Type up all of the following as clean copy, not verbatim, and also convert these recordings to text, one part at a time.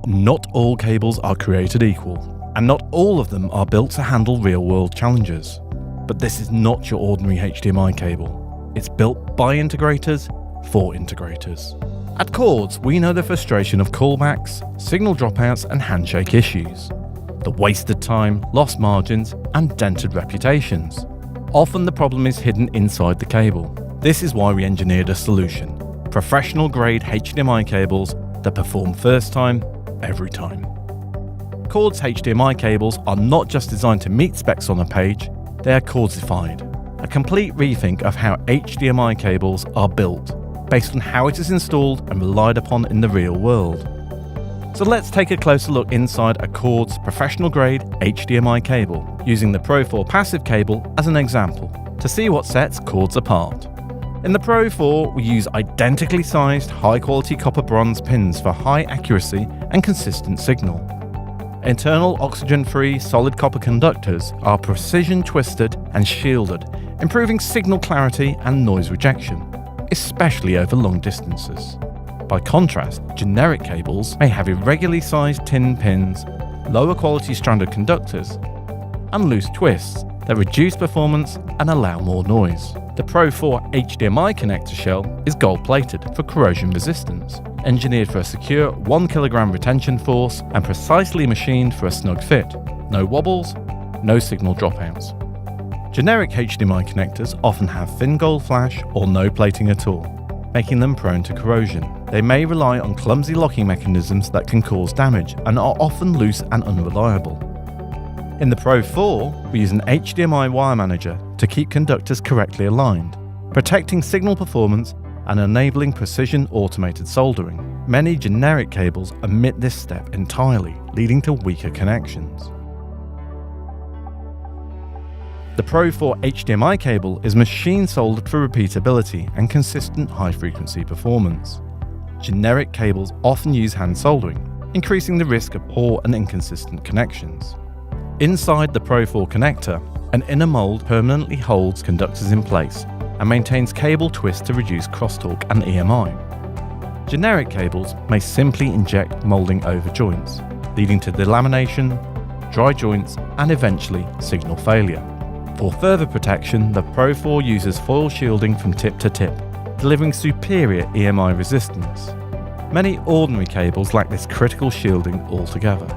Not all cables are created equal, and not all of them are built to handle real-world challenges. But this is not your ordinary HDMI cable. It's built by integrators for integrators. At Kordz, we know the frustration of callbacks, signal dropouts, and handshake issues. The wasted time, lost margins, and dented reputations. Often the problem is hidden inside the cable. This is why we engineered a solution. Professional-grade HDMI cables that perform first time, every time. Kordz HDMI cables are not just designed to meet specs on a page, they are Kordzified. A complete rethink of how HDMI cables are built, based on how it is installed and relied upon in the real world. So let's take a closer look inside a Kordz professional-grade HDMI cable, using the Pro 4 passive cable as an example, to see what sets Kordz apart. In the Pro 4, we use identically sized, high-quality copper bronze pins for high accuracy and consistent signal. Internal oxygen-free solid copper conductors are precision twisted and shielded, improving signal clarity and noise rejection, especially over long distances. By contrast, generic cables may have irregularly sized tin pins, lower quality stranded conductors, and loose twists that reduce performance and allow more noise. The Pro 4 HDMI connector shell is gold-plated for corrosion resistance, engineered for a secure 1 kg retention force and precisely machined for a snug fit. No wobbles, no signal dropouts. Generic HDMI connectors often have thin gold flash or no plating at all, making them prone to corrosion. They may rely on clumsy locking mechanisms that can cause damage and are often loose and unreliable. In the Pro 4, we use an HDMI wire manager to keep conductors correctly aligned, protecting signal performance and enabling precision automated soldering. Many generic cables omit this step entirely, leading to weaker connections. The Pro 4 HDMI cable is machine soldered for repeatability and consistent high-frequency performance. Generic cables often use hand soldering, increasing the risk of poor and inconsistent connections. Inside the Pro 4 connector, an inner mold permanently holds conductors in place and maintains cable twist to reduce crosstalk and EMI. Generic cables may simply inject molding over joints, leading to delamination, dry joints, and eventually signal failure. For further protection, the Pro 4 uses foil shielding from tip to tip, delivering superior EMI resistance. Many ordinary cables lack this critical shielding altogether.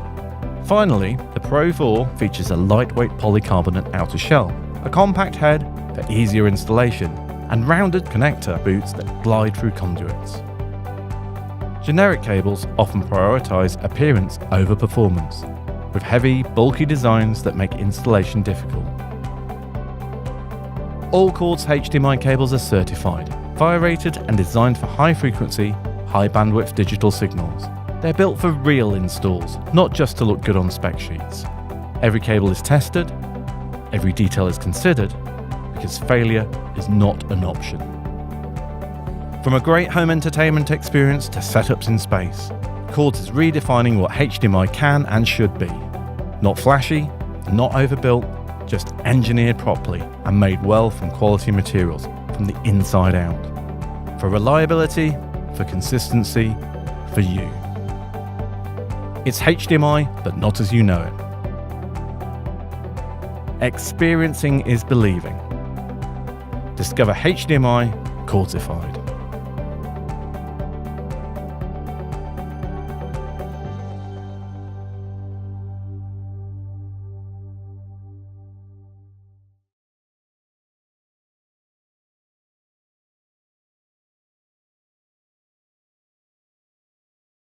Finally, the Pro 4 features a lightweight polycarbonate outer shell, a compact head for easier installation, and rounded connector boots that glide through conduits. Generic cables often prioritize appearance over performance, with heavy, bulky designs that make installation difficult. All Kordz HDMI cables are certified, fire-rated and designed for high-frequency, high-bandwidth digital signals. They're built for real installs, not just to look good on spec sheets. Every cable is tested, every detail is considered, because failure is not an option. From a great home entertainment experience to setups in space, Kordz is redefining what HDMI can and should be. Not flashy, not overbuilt, just engineered properly and made well from quality materials from the inside out. For reliability, for consistency, for you. It's HDMI, but not as you know it. Experiencing is believing. Discover HDMI Kordzified.